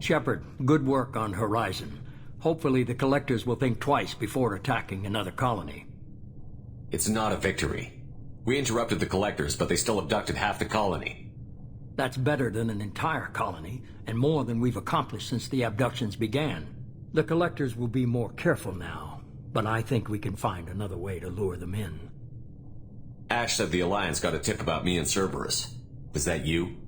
Shepard, good work on Horizon. Hopefully the Collectors will think twice before attacking another colony. It's not a victory. We interrupted the Collectors, but they still abducted half the colony. That's better than an entire colony, and more than we've accomplished since the abductions began. The Collectors will be more careful now, but I think we can find another way to lure them in. Ash said the Alliance got a tip about me and Cerberus. Was that you?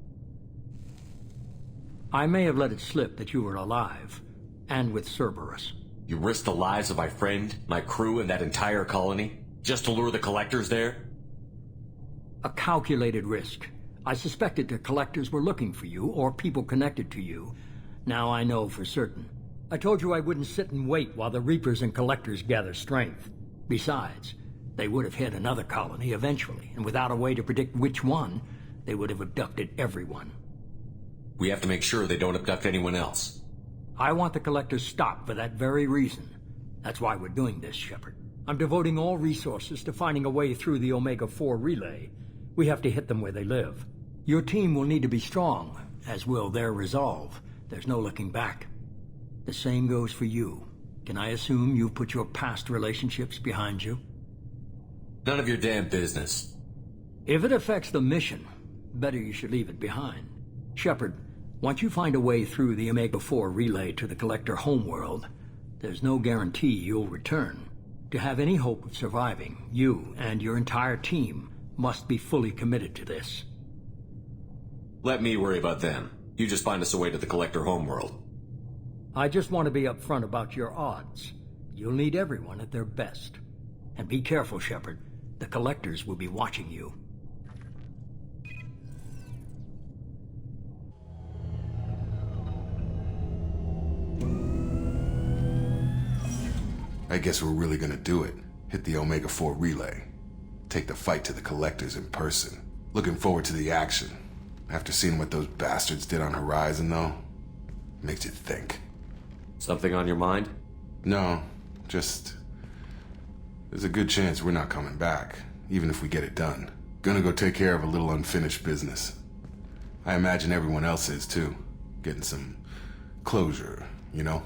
I may have let it slip that you were alive, and with Cerberus. You risked the lives of my friend, my crew, and that entire colony, just to lure the Collectors there? A calculated risk. I suspected the Collectors were looking for you, or people connected to you. Now I know for certain. I told you I wouldn't sit and wait while the Reapers and Collectors gather strength. Besides, they would have hit another colony eventually, and without a way to predict which one, they would have abducted everyone. We have to make sure they don't abduct anyone else. I want the Collectors stopped for that very reason. That's why we're doing this, Shepard. I'm devoting all resources to finding a way through the Omega-4 relay. We have to hit them where they live. Your team will need to be strong, as will their resolve. There's no looking back. The same goes for you. Can I assume you've put your past relationships behind you? None of your damn business. If it affects the mission, better you should leave it behind. Shepard, once you find a way through the Omega-4 relay to the Collector homeworld, there's no guarantee you'll return. To have any hope of surviving, you and your entire team must be fully committed to this. Let me worry about them. You just find us a way to the Collector homeworld. I just want to be upfront about your odds. You'll need everyone at their best. And be careful, Shepard. The Collectors will be watching you. I guess we're really gonna do it. Hit the Omega-4 relay. Take the fight to the Collectors in person. Looking forward to the action. After seeing what those bastards did on Horizon, though, makes you think. Something on your mind? No, just... there's a good chance we're not coming back, even if we get it done. Gonna go take care of a little unfinished business. I imagine everyone else is, too. Getting some closure, you know?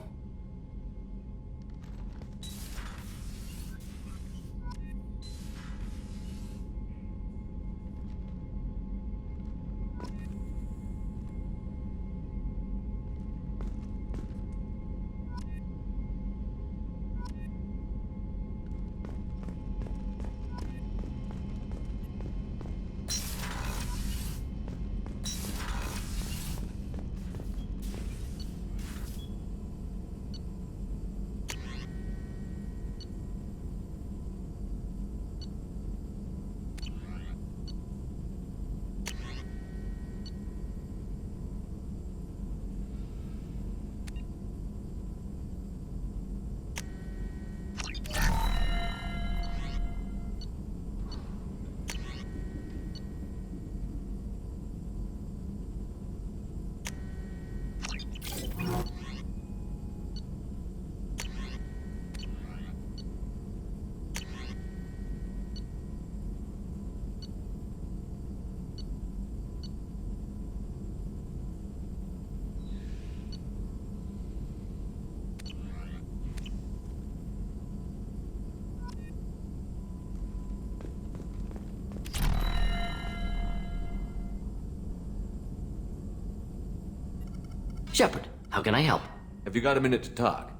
Shepard, how can I help? Have you got a minute to talk?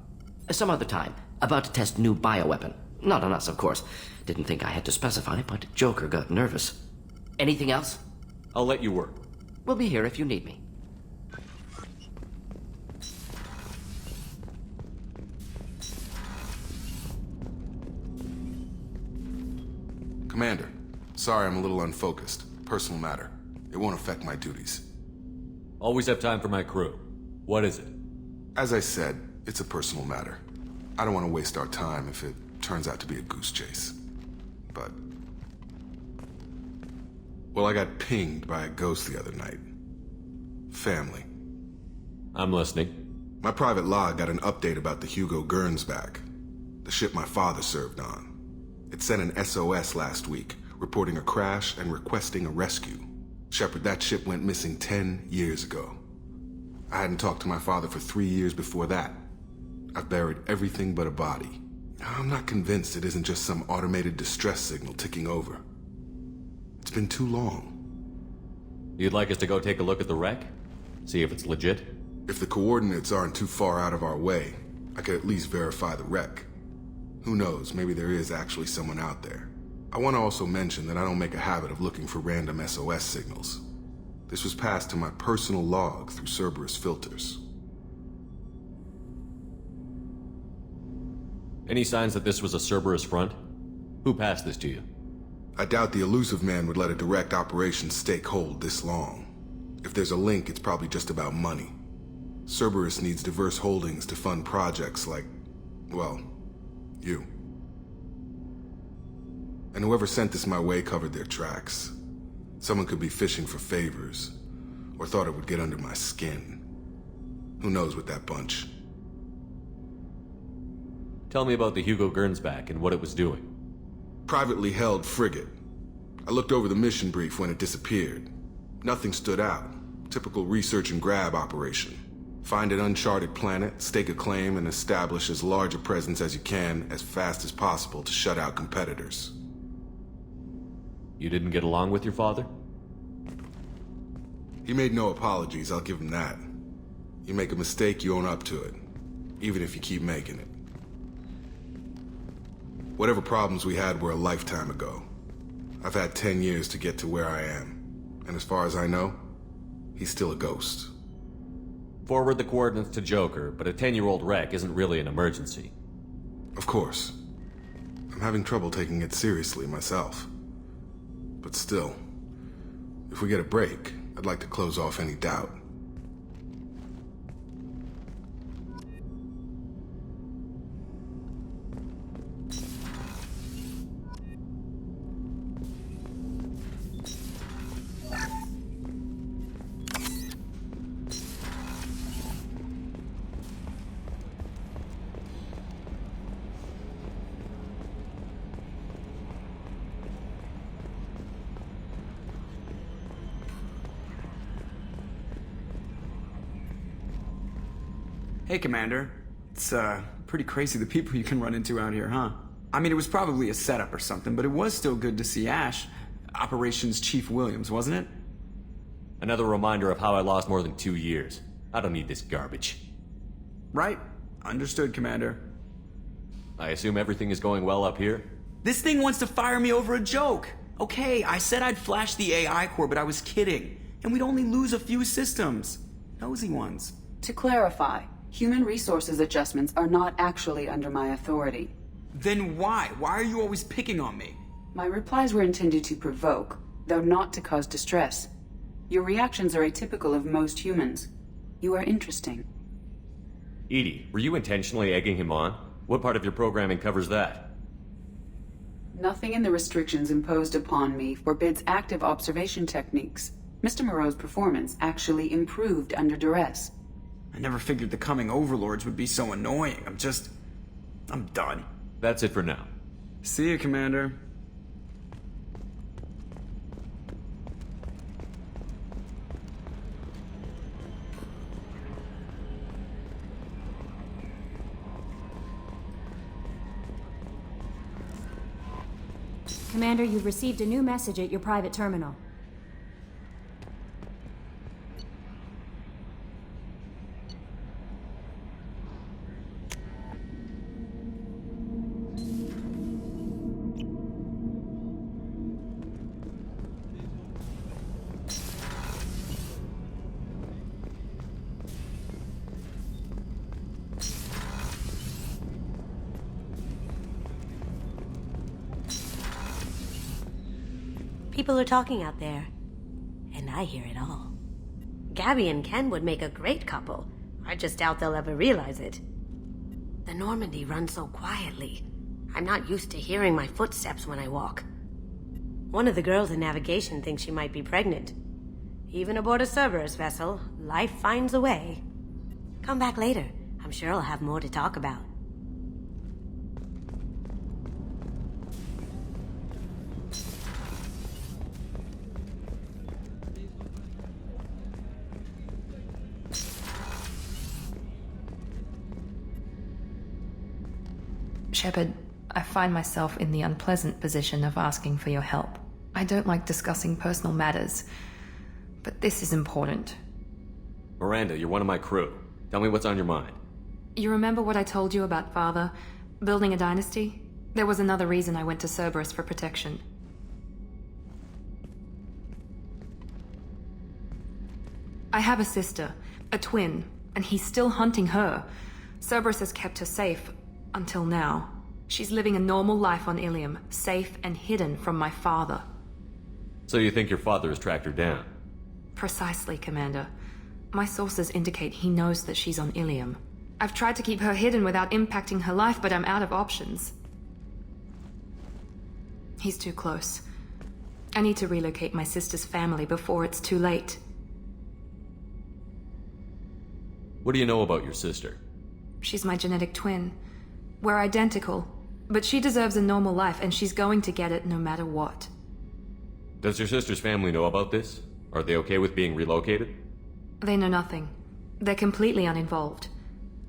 Some other time. About to test new bioweapon. Not on us, of course. Didn't think I had to specify, but Joker got nervous. Anything else? I'll let you work. We'll be here if you need me. Commander, sorry I'm a little unfocused. Personal matter. It won't affect my duties. Always have time for my crew. What is it? As I said, it's a personal matter. I don't want to waste our time if it turns out to be a goose chase. But... well, I got pinged by a ghost the other night. Family. I'm listening. My private log got an update about the Hugo Gurns back. The ship my father served on. It sent an SOS last week, reporting a crash and requesting a rescue. Shepard, that ship went missing 10 years ago. I hadn't talked to my father for 3 years before that. I've buried everything but a body. I'm not convinced it isn't just some automated distress signal ticking over. It's been too long. You'd like us to go take a look at the wreck? See if it's legit? If the coordinates aren't too far out of our way, I could at least verify the wreck. Who knows, maybe there is actually someone out there. I want to also mention that I don't make a habit of looking for random SOS signals. This was passed to my personal log through Cerberus filters. Any signs that this was a Cerberus front? Who passed this to you? I doubt the elusive man would let a direct operations stake hold this long. If there's a link, it's probably just about money. Cerberus needs diverse holdings to fund projects like, well, you. And whoever sent this my way covered their tracks. Someone could be fishing for favors, or thought it would get under my skin. Who knows with that bunch? Tell me about the Hugo Gernsback and what it was doing. Privately held frigate. I looked over the mission brief when it disappeared. Nothing stood out. Typical research and grab operation. Find an uncharted planet, stake a claim, and establish as large a presence as you can as fast as possible to shut out competitors. You didn't get along with your father? He made no apologies, I'll give him that. You make a mistake, you own up to it. Even if you keep making it. Whatever problems we had were a lifetime ago. I've had 10 years to get to where I am. And as far as I know, he's still a ghost. Forward the coordinates to Joker, but a 10-year-old wreck isn't really an emergency. Of course. I'm having trouble taking it seriously myself. But still, if we get a break, I'd like to close off any doubt. Hey, Commander. It's, pretty crazy the people you can run into out here, huh? I mean, it was probably a setup or something, but it was still good to see Ash. Operations Chief Williams, wasn't it? Another reminder of how I lost more than 2 years. I don't need this garbage. Right. Understood, Commander. I assume everything is going well up here? This thing wants to fire me over a joke. Okay, I said I'd flash the AI core, but I was kidding. And we'd only lose a few systems. Nosy ones. To clarify, human resources adjustments are not actually under my authority. Then why? Why are you always picking on me? My replies were intended to provoke, though not to cause distress. Your reactions are atypical of most humans. You are interesting. Edie, were you intentionally egging him on? What part of your programming covers that? Nothing in the restrictions imposed upon me forbids active observation techniques. Mr. Moreau's performance actually improved under duress. I never figured the coming overlords would be so annoying. I'm done. That's it for now. See you, Commander. Commander, you've received a new message at your private terminal. People are talking out there, and I hear it all. Gabby and Ken would make a great couple. I just doubt they'll ever realize it. The Normandy runs so quietly. I'm not used to hearing my footsteps when I walk. One of the girls in navigation thinks she might be pregnant. Even aboard a Cerberus vessel, life finds a way. Come back later. I'm sure I'll have more to talk about. Shepard, I find myself in the unpleasant position of asking for your help. I don't like discussing personal matters, but this is important. Miranda, you're one of my crew. Tell me what's on your mind. You remember what I told you about Father? Building a dynasty? There was another reason I went to Cerberus for protection. I have a sister, a twin, and he's still hunting her. Cerberus has kept her safe, until now. She's living a normal life on Ilium, safe and hidden from my father. So you think your father has tracked her down? Precisely, Commander. My sources indicate he knows that she's on Ilium. I've tried to keep her hidden without impacting her life, but I'm out of options. He's too close. I need to relocate my sister's family before it's too late. What do you know about your sister? She's my genetic twin. We're identical, but she deserves a normal life, and she's going to get it no matter what. Does your sister's family know about this? Are they okay with being relocated? They know nothing. They're completely uninvolved.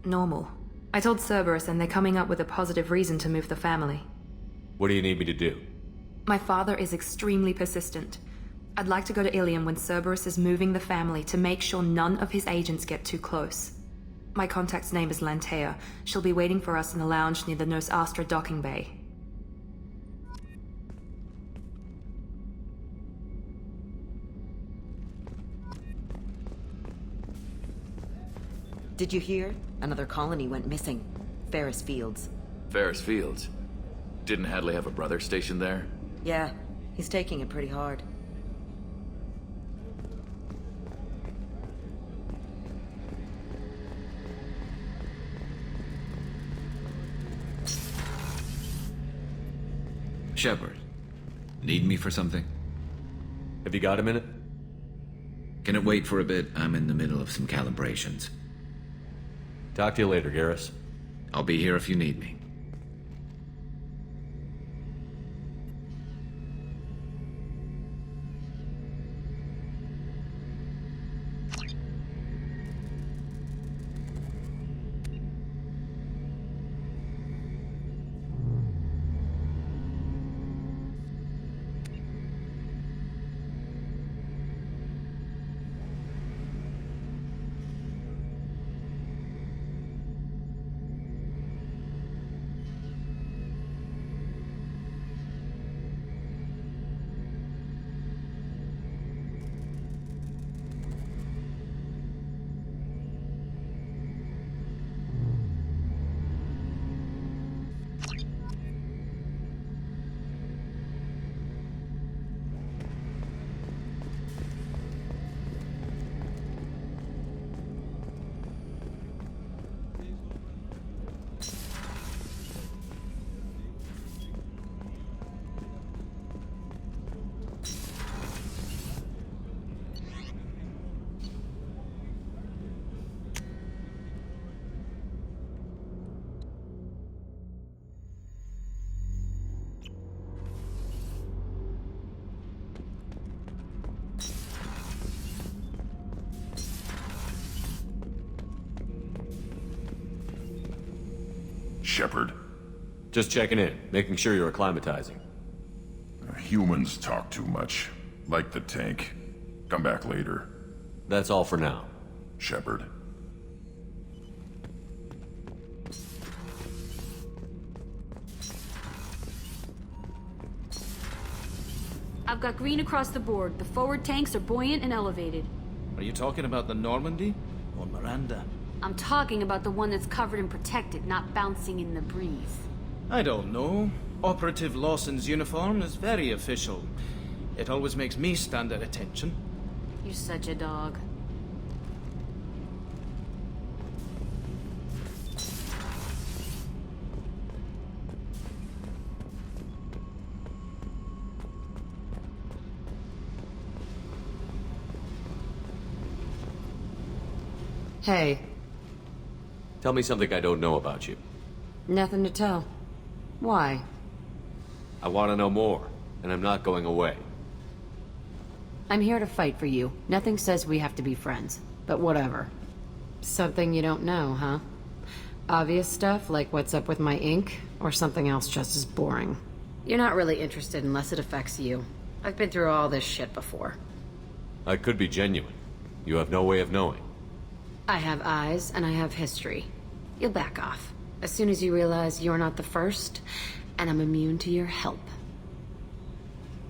Normal. I told Cerberus, and they're coming up with a positive reason to move the family. What do you need me to do? My father is extremely persistent. I'd like to go to Ilium when Cerberus is moving the family to make sure none of his agents get too close. My contact's name is Lantea. She'll be waiting for us in the lounge near the Nos Astra docking bay. Did you hear? Another colony went missing. Ferris Fields. Ferris Fields? Didn't Hadley have a brother stationed there? Yeah, he's taking it pretty hard. Shepard, need me for something? Have you got a minute? Can it wait for a bit? I'm in the middle of some calibrations. Talk to you later, Garrus. I'll be here if you need me. Shepard. Just checking in, making sure you're acclimatizing. Humans talk too much. Like the tank. Come back later. That's all for now. Shepard. I've got green across the board. The forward tanks are buoyant and elevated. Are you talking about the Normandy? Or Miranda? I'm talking about the one that's covered and protected, not bouncing in the breeze. I don't know. Operative Lawson's uniform is very official. It always makes me stand at attention. You're such a dog. Hey. Tell me something I don't know about you. Nothing to tell. Why? I want to know more, and I'm not going away. I'm here to fight for you. Nothing says we have to be friends, but whatever. Something you don't know, huh? Obvious stuff, like what's up with my ink? Or something else just as boring. You're not really interested unless it affects you. I've been through all this shit before. I could be genuine. You have no way of knowing. I have eyes, and I have history. You'll back off. As soon as you realize you're not the first, and I'm immune to your help.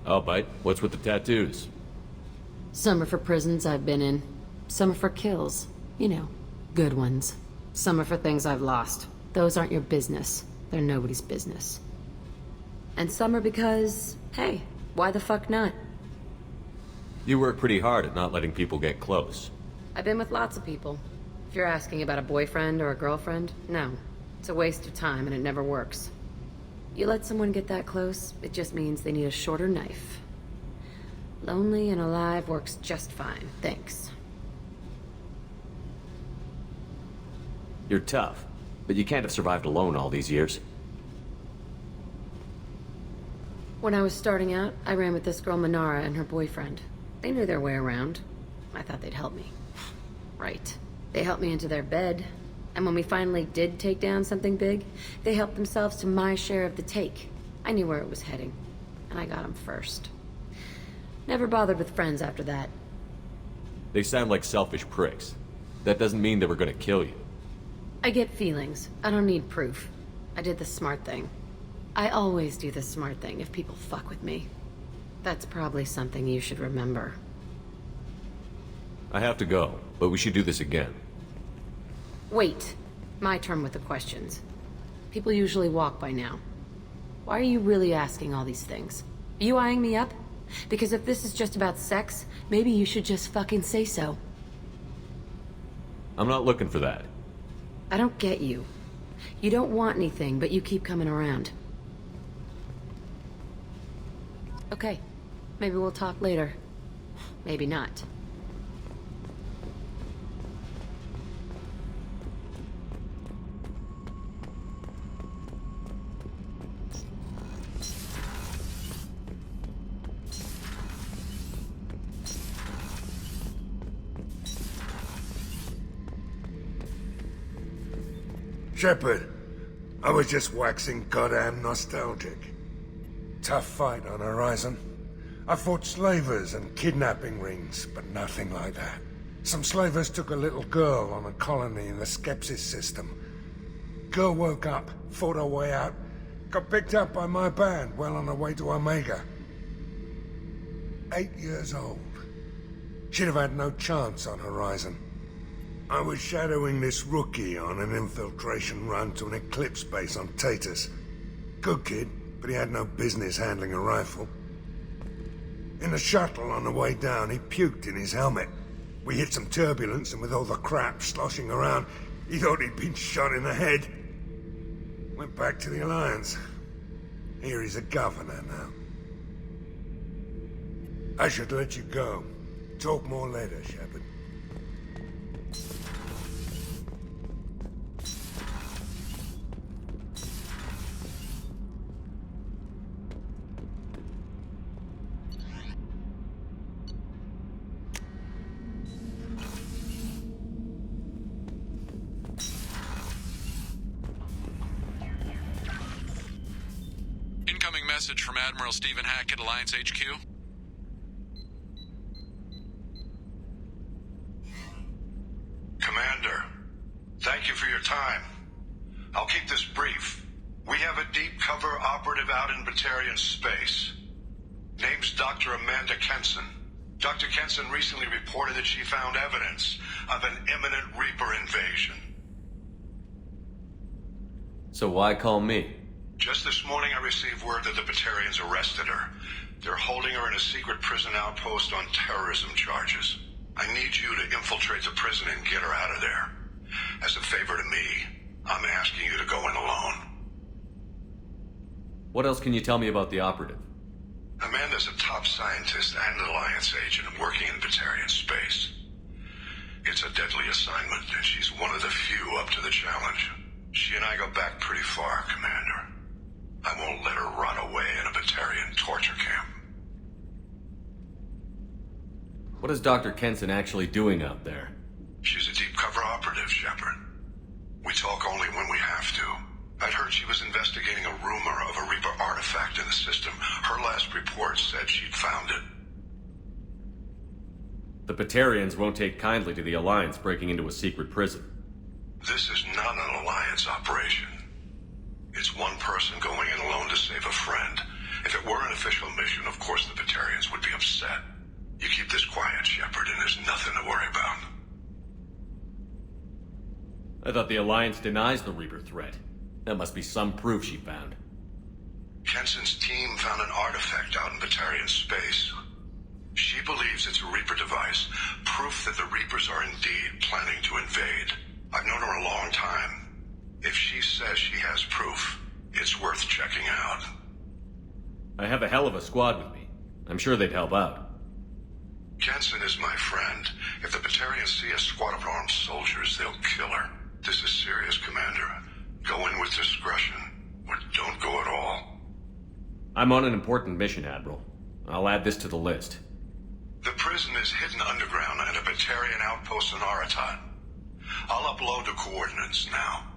I'll bite. What's with the tattoos? Some are for prisons I've been in. Some are for kills. You know, good ones. Some are for things I've lost. Those aren't your business. They're nobody's business. And some are because, hey, why the fuck not? You work pretty hard at not letting people get close. I've been with lots of people. If you're asking about a boyfriend or a girlfriend, no. It's a waste of time and it never works. You let someone get that close, it just means they need a shorter knife. Lonely and alive works just fine, thanks. You're tough, but you can't have survived alone all these years. When I was starting out, I ran with this girl Manara and her boyfriend. They knew their way around. I thought they'd help me. Right. They helped me into their bed. And when we finally did take down something big, they helped themselves to my share of the take. I knew where it was heading, and I got them first. Never bothered with friends after that. They sound like selfish pricks. That doesn't mean they were gonna kill you. I get feelings. I don't need proof. I did the smart thing. I always do the smart thing if people fuck with me. That's probably something you should remember. I have to go, but we should do this again. Wait. My turn with the questions. People usually walk by now. Why are you really asking all these things? Are you eyeing me up? Because if this is just about sex, maybe you should just fucking say so. I'm not looking for that. I don't get you. You don't want anything, but you keep coming around. Okay. Maybe we'll talk later. Maybe not. Shepard, I was just waxing goddamn nostalgic. Tough fight on Horizon. I fought slavers and kidnapping rings, but nothing like that. Some slavers took a little girl on a colony in the Skepsis system. Girl woke up, fought her way out, got picked up by my band well on her way to Omega. 8 years old. She'd have had no chance on Horizon. I was shadowing this rookie on an infiltration run to an Eclipse base on Tatus. Good kid, but he had no business handling a rifle. In the shuttle on the way down, he puked in his helmet. We hit some turbulence, and with all the crap sloshing around, he thought he'd been shot in the head. Went back to the Alliance. Here he's a governor now. I should let you go. Talk more later, Shepard. Incoming message from Admiral Stephen Hackett, Alliance HQ. Commander, thank you for your time. I'll keep this brief. We have a deep cover operative out in Batarian space. Name's Dr. Amanda Kenson. Dr. Kenson recently reported that she found evidence of an imminent Reaper invasion. So why call me? Just this morning I received word that the Batarians arrested her. They're holding her in a secret prison outpost on terrorism charges. I need you to infiltrate the prison and get her out of there. As a favor to me, I'm asking you to go in alone. What else can you tell me about the operative? Amanda's a top scientist and an Alliance agent working in Batarian space. It's a deadly assignment, and she's one of the few up to the challenge. She and I go back pretty far, Commander. I won't let her run away in a Batarian torture camp. What is Dr. Kenson actually doing out there? She's a deep cover operative, Shepard. We talk only when we have to. I'd heard heard she was investigating a rumor of a Reaper artifact in the system. Her last report said she'd found it. The Batarians won't take kindly to the Alliance breaking into a secret prison. This is not an Alliance operation. It's one person going in alone to save a friend. If it were an official mission, of course the Batarians would be upset. You keep this quiet, Shepard, and there's nothing to worry about. I thought the Alliance denies the Reaper threat. That must be some proof she found. Kenson's team found an artifact out in Batarian space. She believes it's a Reaper device, proof that the Reapers are indeed planning to invade. I've known her a long time. If she says she has proof, it's worth checking out. I have a hell of a squad with me. I'm sure they'd help out. Kenson is my friend. If the Batarians see a squad of armed soldiers, they'll kill her. This is serious, Commander. Go in with discretion, or don't go at all. I'm on an important mission, Admiral. I'll add this to the list. The prison is hidden underground at a Batarian outpost in Aratat. I'll upload the coordinates now.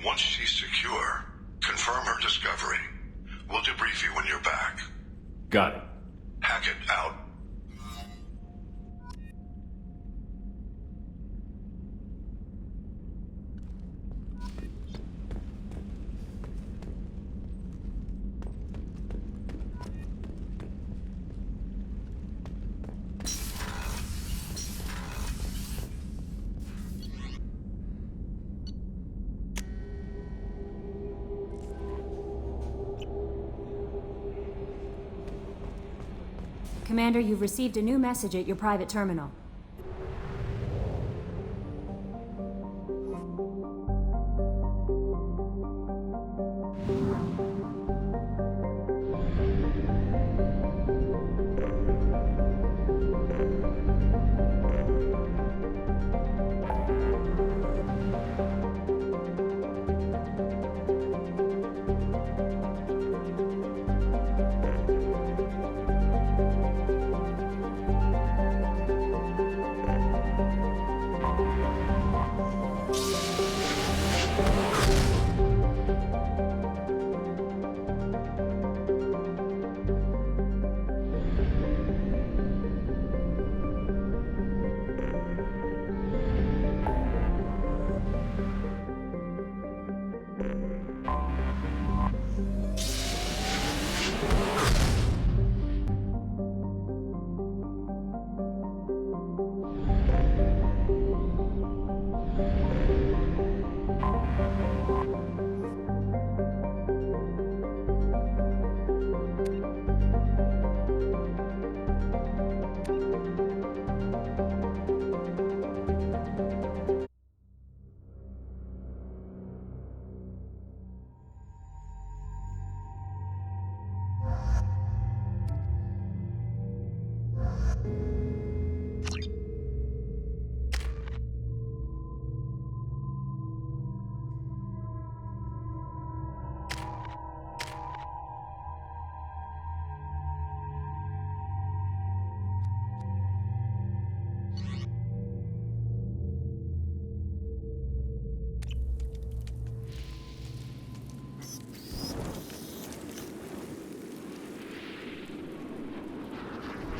Once she's secure, confirm her discovery. We'll debrief you when you're back. Got it. Hackett out. Commander, you've received a new message at your private terminal.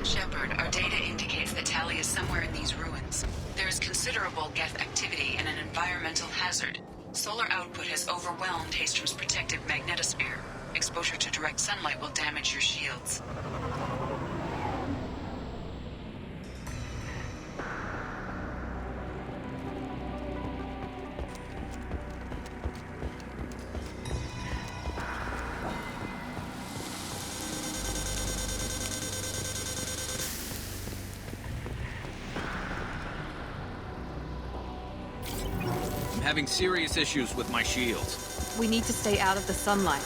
Shepard, our data indicates that Tali is somewhere in these ruins. There is considerable Geth activity and an environmental hazard. Solar output has overwhelmed Hastrom's protective magnetosphere. Exposure to direct sunlight will damage your shields. I'm having serious issues with my shields. We need to stay out of the sunlight.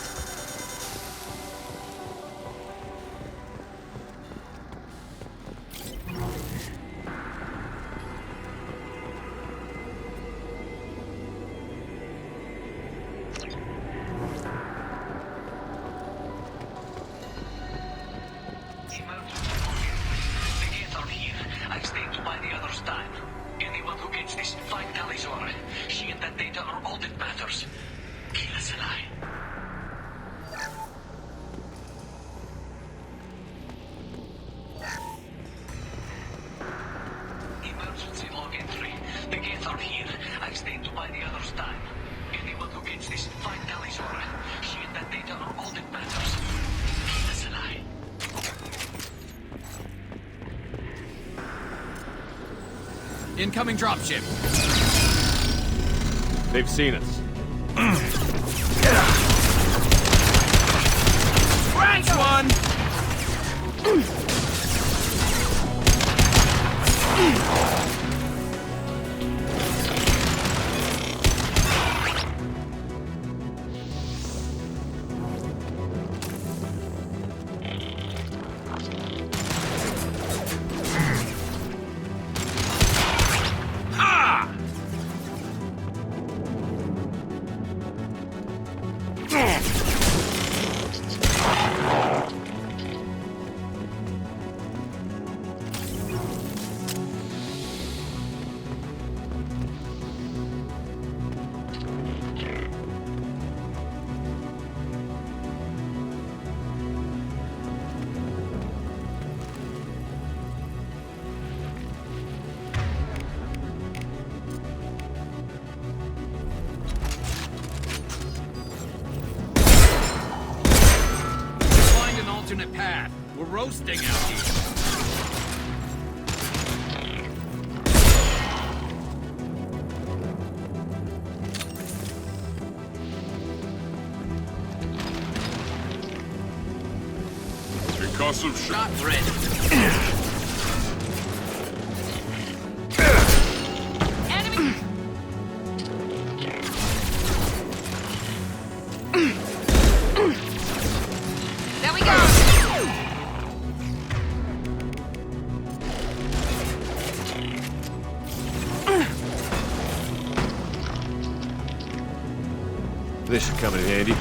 Incoming dropship. They've seen us. Range one! Alternate path. We're roasting out here. Concussive shot. Not ready. Enemy. There we go. This should come in handy.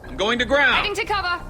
I'm going to ground. Heading to cover.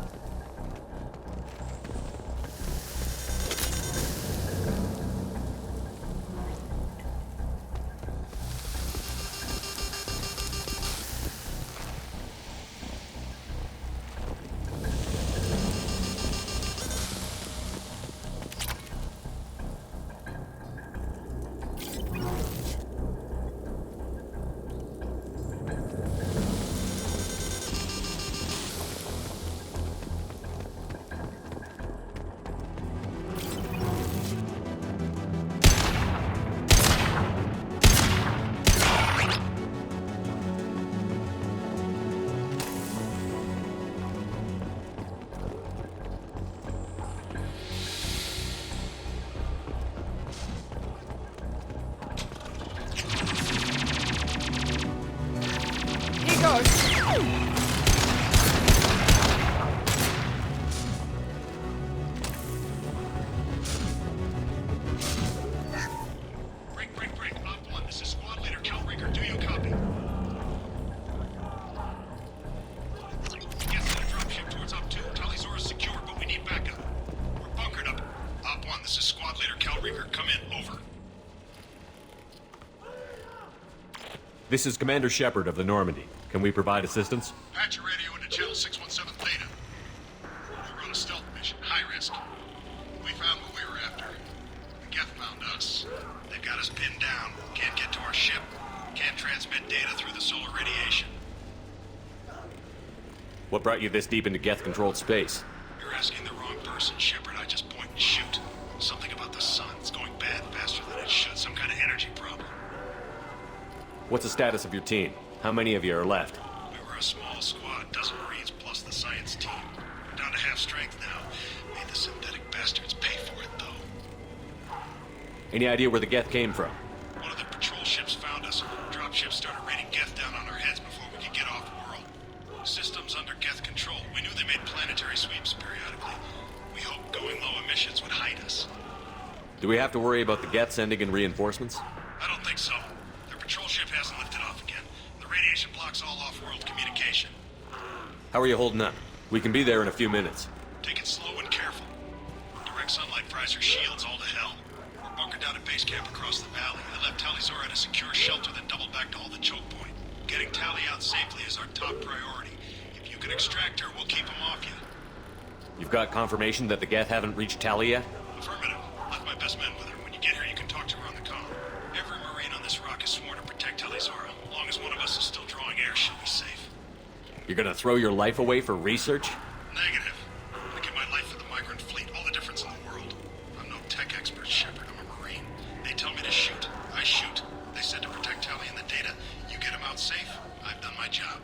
This is Commander Shepard of the Normandy. Can we provide assistance? Patch your radio into channel 617 Theta. We're on a stealth mission, high risk. We found what we were after. The Geth found us. They've got us pinned down. Can't get to our ship. Can't transmit data through the solar radiation. What brought you this deep into Geth-controlled space? You're asking the wrong person, Shepard. I just point and shoot. Something about the sun. It's going bad faster than it should. Some kind of energy problem. What's the status of your team? How many of you are left? We were a small squad, dozen Marines plus the science team. We're down to half strength now. Made the synthetic bastards pay for it, though. Any idea where the Geth came from? One of the patrol ships found us. Dropships started raining Geth down on our heads before we could get off-world. Systems under Geth control. We knew they made planetary sweeps periodically. We hoped going low emissions would hide us. Do we have to worry about the Geth sending in reinforcements? I don't think so. Their patrol ship hasn't lifted off again. The radiation blocks all off-world communication. How are you holding up? We can be there in a few minutes. Take it slow and careful. Direct sunlight fries our shields all to hell. We're bunkered down at base camp across the valley. I left Tali'Zorah at a secure shelter, then doubled back to hold the choke point. Getting Tali out safely is our top priority. If you can extract her, we'll keep him off you. You've got confirmation that the Geth haven't reached Tali yet? Affirmative. Left my best men with her. When you get here, you can talk to her on the comm. Every Marine on this rock is sworn to protect Tali'Zorah. As long as one of us is still drawing air, she'll be safe. You're gonna throw your life away for research? Negative. I give my life for the migrant fleet. All the difference in the world. I'm no tech expert, Shepard. I'm a Marine. They tell me to shoot. I shoot. They said to protect Tali and the data. You get them out safe. I've done my job.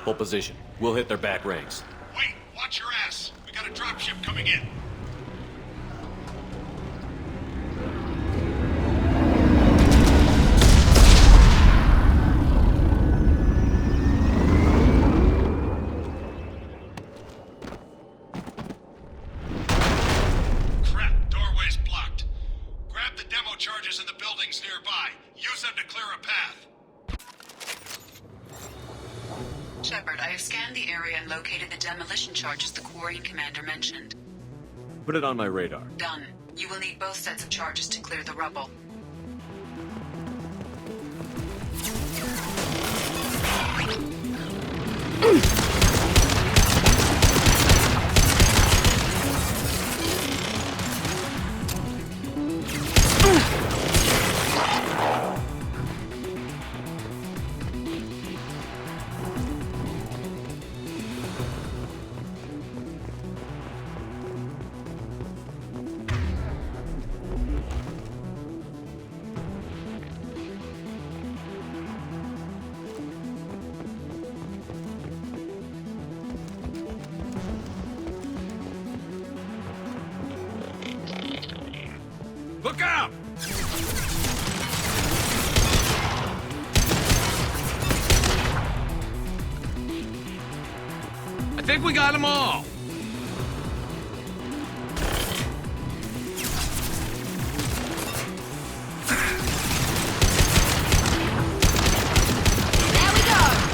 Hold position. We'll hit their back ranks. Wait! Watch your ass! We got a dropship coming in. Crap! Doorway's blocked. Grab the demo charges in the buildings nearby. Use them to clear a path. Shepard, I have scanned the area and located the demolition charges the Quarian commander mentioned. Put it on my radar. Done. You will need both sets of charges to clear the rubble. Look out! I think we got them all. There we go!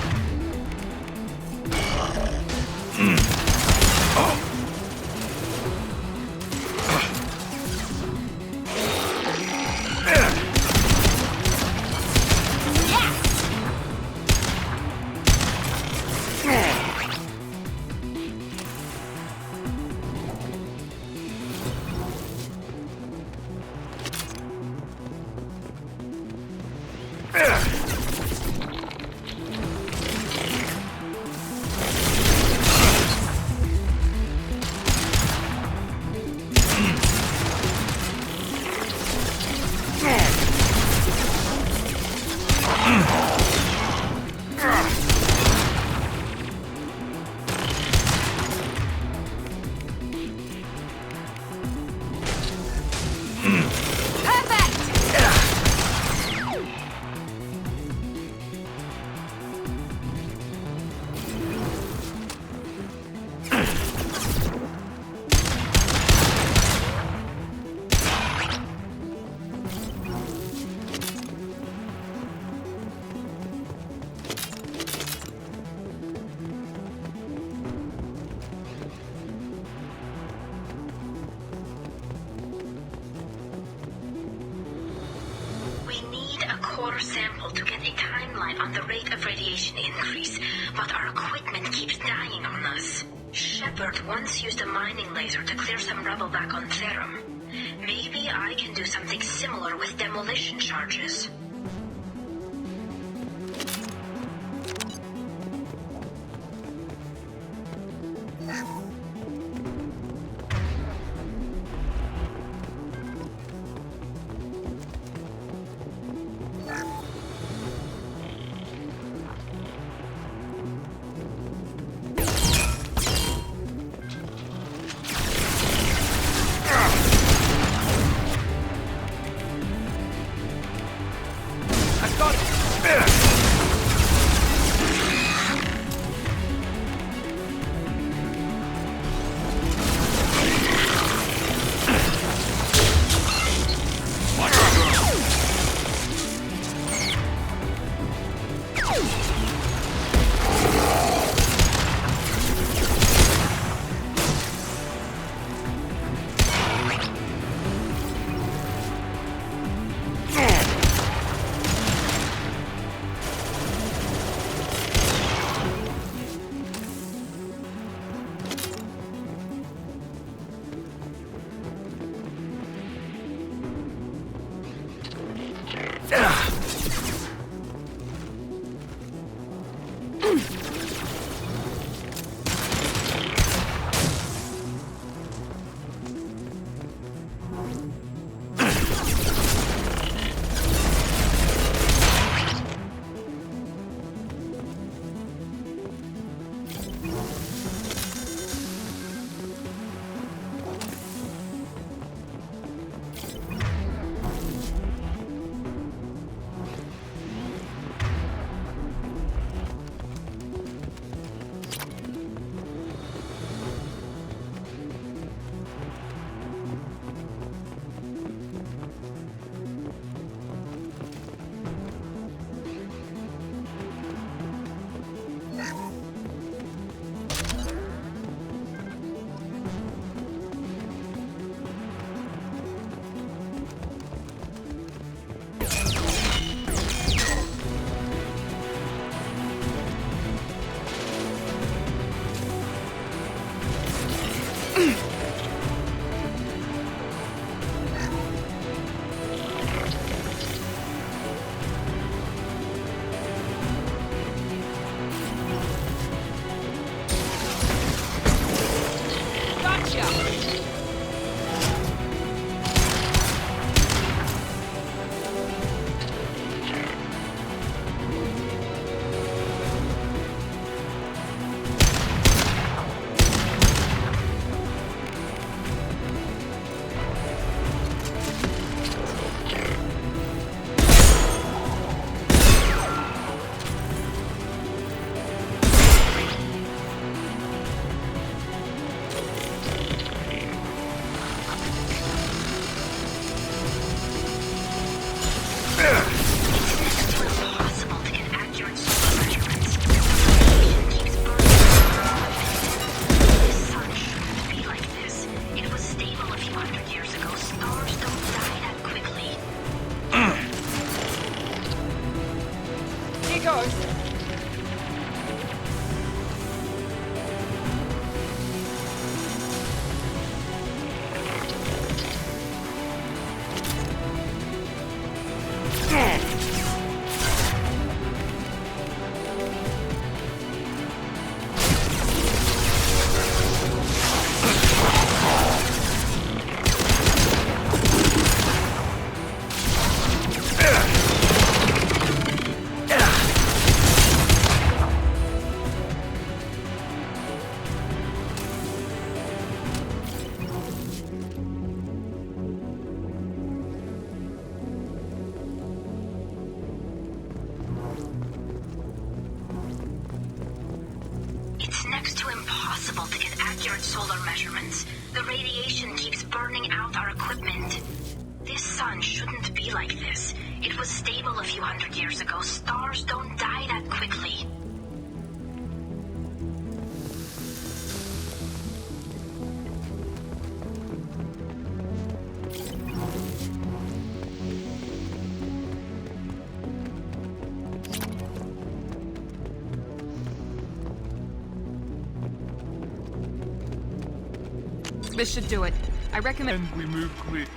core sample to get a timeline on the rate of radiation increase, but our equipment keeps dying on us. Shepard once used a mining laser to clear some rubble back on Therum. Maybe I can do something similar with demolition charges. Gotcha! It's next to impossible to get accurate solar measurements. The radiation keeps burning out our equipment. This sun shouldn't be like this. It was stable a few hundred years ago. Stars don't die that quickly. This should do it. I recommend we move quick.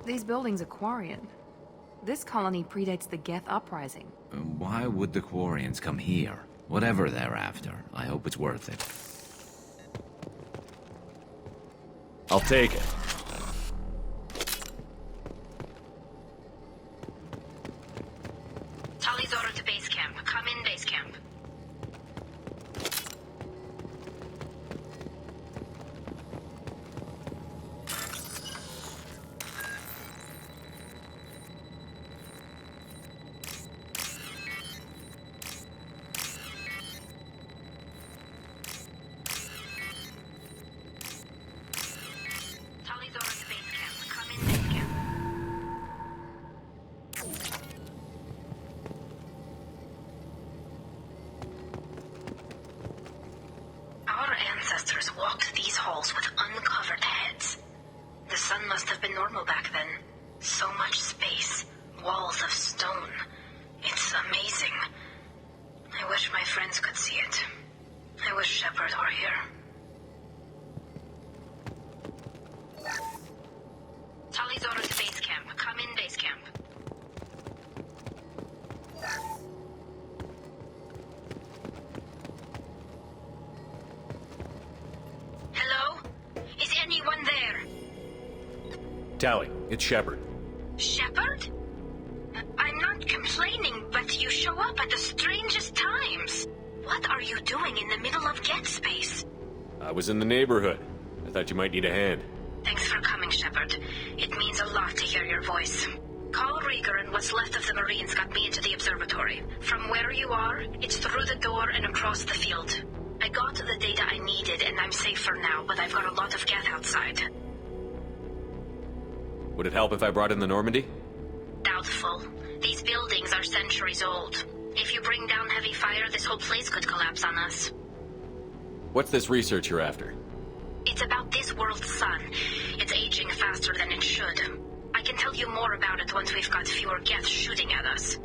These buildings are Quarian. This colony predates the Geth Uprising. Why would the Quarians come here? Whatever they're after, I hope it's worth it. I'll take it. Tully's order to base camp. Come in base camp. Our ancestors walked these halls with uncovered heads. The sun must have been normal back then. So much space, walls of stone. It's amazing. I wish my friends could see it. I wish Shepard were here. Tully's order to base camp. Come in base camp. Hello? Is anyone there? Tally, it's Shepard. Shepard? I'm not complaining, but you show up at the strangest times. What are you doing in the middle of Get Space? I was in the neighborhood. I thought you might need a hand. Thanks for coming, Shepard. It means a lot to hear your voice. Call Rieger and what's left of the Marines got me into the observatory. From where you are, it's through the door and across the field. I got the data I needed and I'm safe for now, but I've got a lot of Geth outside. Would it help if I brought in the Normandy? Doubtful. These buildings are centuries old. If you bring down heavy fire, this whole place could collapse on us. What's this research you're after? It's about this world's sun. It's aging faster than it should. I can tell you more about it once we've got fewer Geth shooting at us.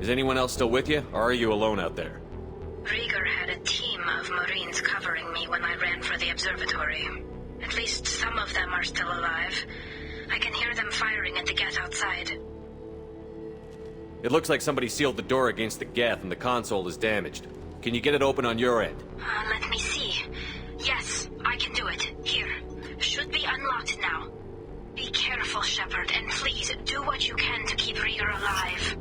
Is anyone else still with you, or are you alone out there? Rieger had a team of Marines covering me when I ran for the observatory. At least some of them are still alive. I can hear them firing at the Geth outside. It looks like somebody sealed the door against the Geth and the console is damaged. Can you get it open on your end? Let me see. Yes, I can do it. Here. Should be unlocked now. Be careful, Shepard, and please do what you can to keep Rieger alive.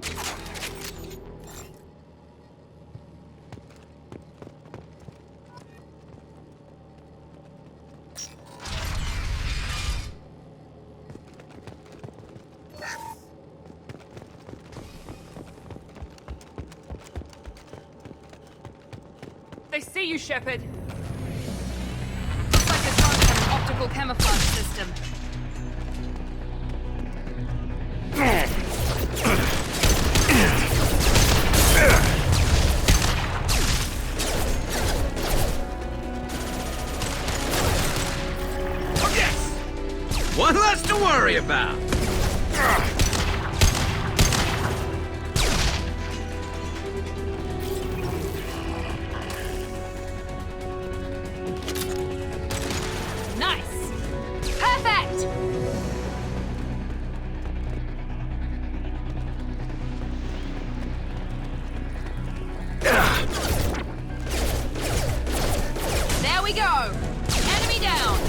They see you, Shepard. Looks like the drones have an optical camouflage system. Oh, yes! One less to worry about. Nice! Perfect! There we go! Enemy down!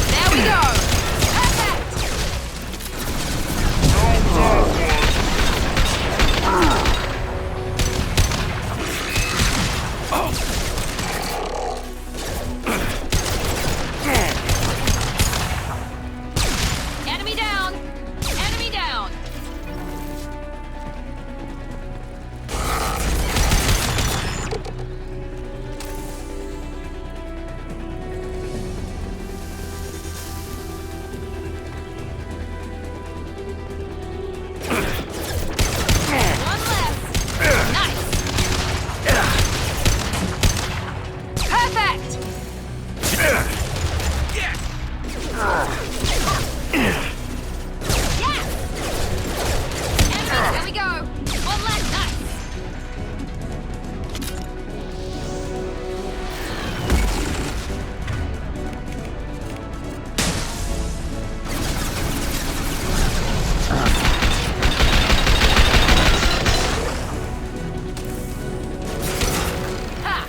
There we go! Perfect! Enemy down! Enemy down! One less! Nice! Perfect! Yes! Enemy, there we go! One less, nice! Ha!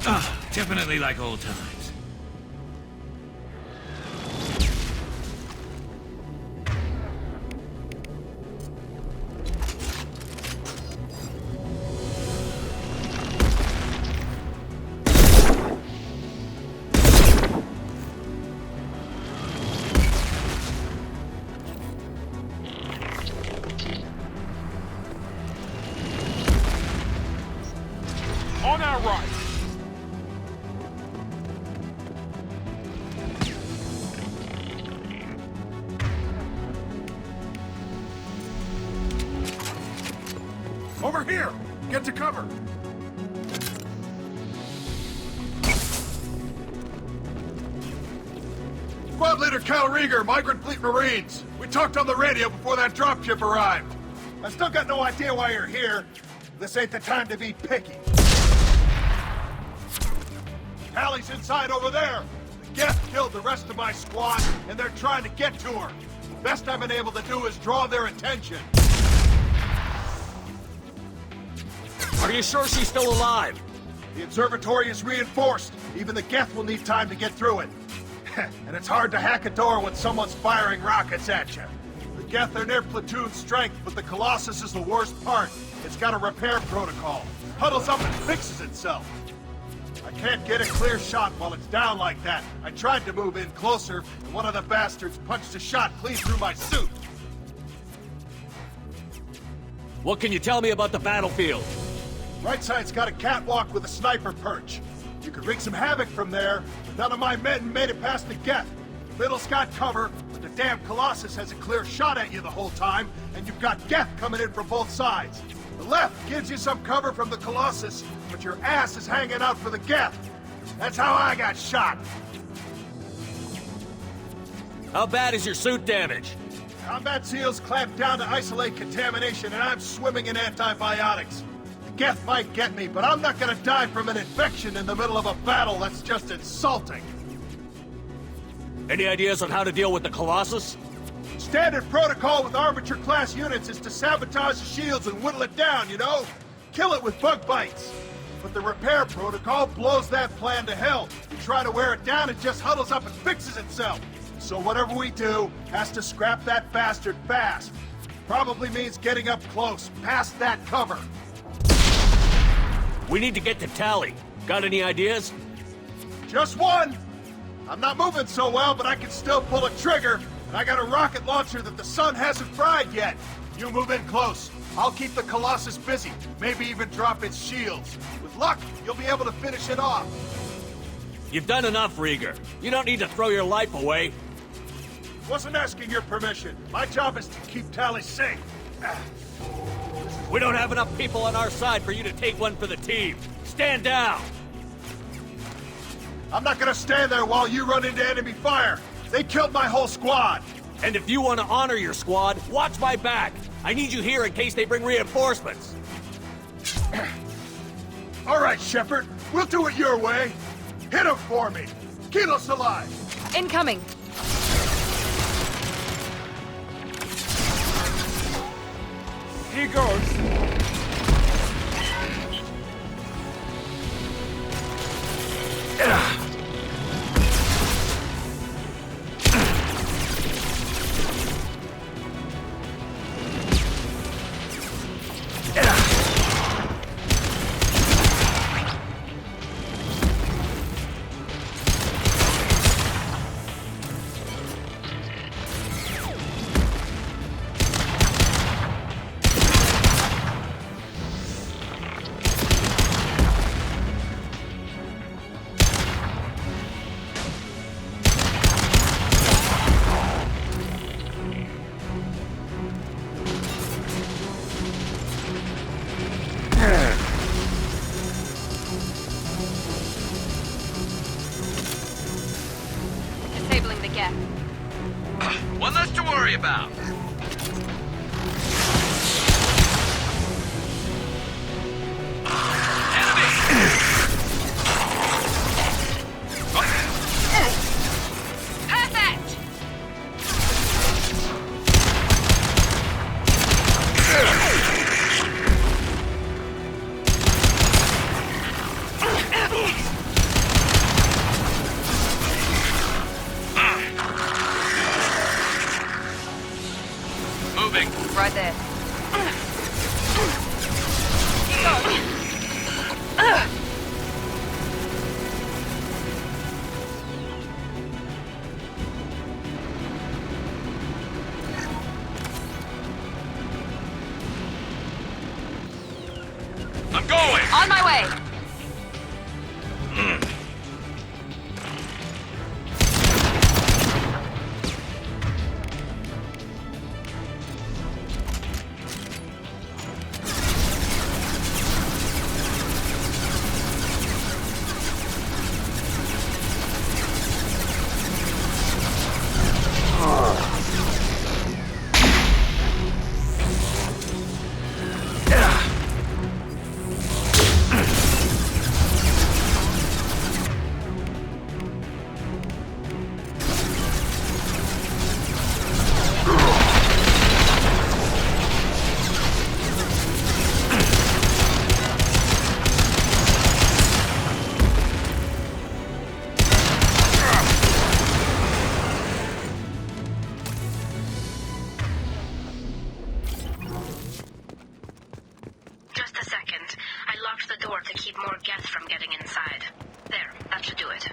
Definitely like old times. On our right. Over here! Get to cover! Squad Leader Cal Rieger, Migrant Fleet Marines. We talked on the radio before that dropship arrived. I still got no idea why you're here. This ain't the time to be picky. Hallie's inside over there. The Geth killed the rest of my squad, and they're trying to get to her. Best I've been able to do is draw their attention. Are you sure she's still alive? The observatory is reinforced. Even the Geth will need time to get through it. And it's hard to hack a door when someone's firing rockets at you. The Geth are near platoon strength, but the Colossus is the worst part. It's got a repair protocol. Huddles up and fixes itself. I can't get a clear shot while it's down like that. I tried to move in closer, and one of the bastards punched a shot clean through my suit. What can you tell me about the battlefield? Right side's got a catwalk with a sniper perch. You could wreak some havoc from there, but none of my men made it past the Geth. Middle's got cover, but the damn Colossus has a clear shot at you the whole time, and you've got Geth coming in from both sides. The left gives you some cover from the Colossus, but your ass is hanging out for the Geth. That's how I got shot. How bad is your suit damaged? Combat SEALs clamped down to isolate contamination, and I'm swimming in antibiotics. The Geth might get me, but I'm not gonna die from an infection in the middle of a battle. That's just insulting. Any ideas on how to deal with the Colossus? Standard protocol with armature-class units is to sabotage the shields and whittle it down, you know? Kill it with bug bites. But the repair protocol blows that plan to hell. You try to wear it down, it just huddles up and fixes itself. So whatever we do has to scrap that bastard fast. Probably means getting up close, past that cover. We need to get to Tally. Got any ideas? Just one! I'm not moving so well, but I can still pull a trigger. And I got a rocket launcher that the sun hasn't fried yet. You move in close. I'll keep the Colossus busy. Maybe even drop its shields. With luck, you'll be able to finish it off. You've done enough, Rieger. You don't need to throw your life away. Wasn't asking your permission. My job is to keep Tally safe. We don't have enough people on our side for you to take one for the team. Stand down! I'm not gonna stand there while you run into enemy fire. They killed my whole squad. And if you want to honor your squad, watch my back. I need you here in case they bring reinforcements. All right, Shepard. We'll do it your way. Hit him for me. Kilos alive. Incoming. Here goes. Disabling the gap. One less to worry about. Perfect! Geth from getting inside. There, that should do it.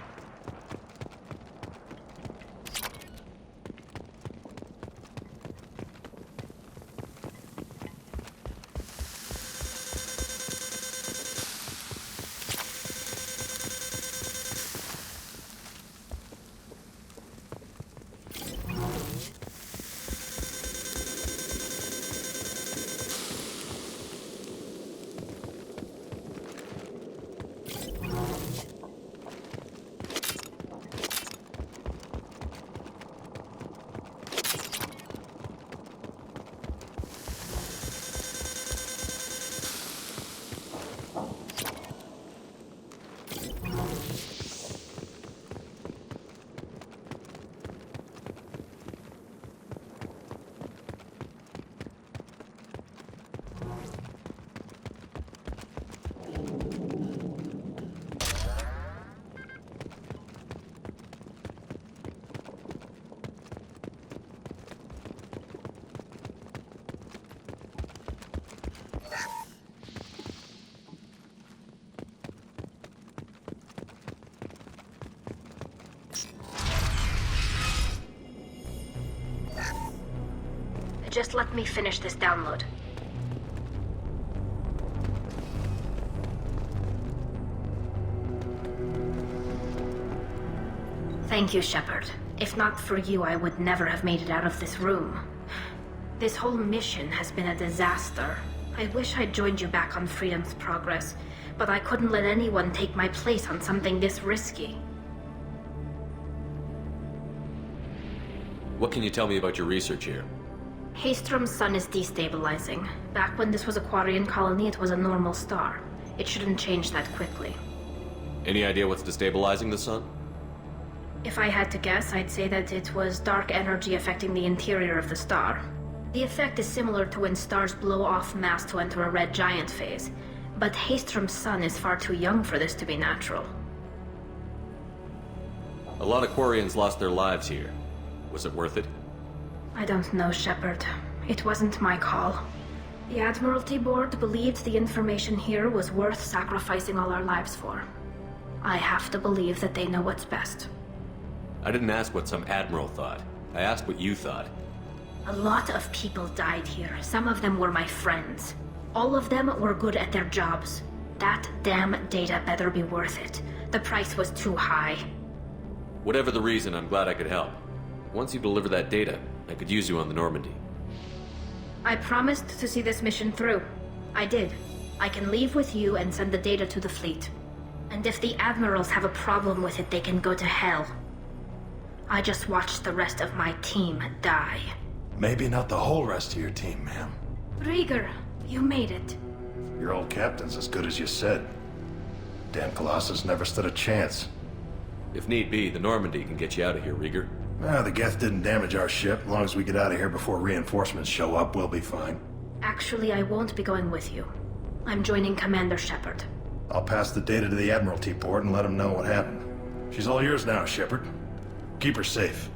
Just let me finish this download. Thank you, Shepard. If not for you, I would never have made it out of this room. This whole mission has been a disaster. I wish I'd joined you back on Freedom's Progress, but I couldn't let anyone take my place on something this risky. What can you tell me about your research here? Haystrom's sun is destabilizing. Back when this was a Quarian colony, it was a normal star. It shouldn't change that quickly. Any idea what's destabilizing the sun? If I had to guess, I'd say that it was dark energy affecting the interior of the star. The effect is similar to when stars blow off mass to enter a red giant phase, but Haystrom's sun is far too young for this to be natural. A lot of Quarians lost their lives here. Was it worth it? I don't know, Shepard. It wasn't my call. The Admiralty Board believed the information here was worth sacrificing all our lives for. I have to believe that they know what's best. I didn't ask what some admiral thought. I asked what you thought. A lot of people died here. Some of them were my friends. All of them were good at their jobs. That damn data better be worth it. The price was too high. Whatever the reason, I'm glad I could help. Once you deliver that data, I could use you on the Normandy. I promised to see this mission through. I did. I can leave with you and send the data to the fleet. And if the admirals have a problem with it, they can go to hell. I just watched the rest of my team die. Maybe not the whole rest of your team, ma'am. Rieger, you made it. Your old captain's as good as you said. Damn Colossus never stood a chance. If need be, the Normandy can get you out of here, Rieger. The Geth didn't damage our ship. As long as we get out of here before reinforcements show up, we'll be fine. Actually, I won't be going with you. I'm joining Commander Shepard. I'll pass the data to the Admiralty Board and let them know what happened. She's all yours now, Shepard. Keep her safe.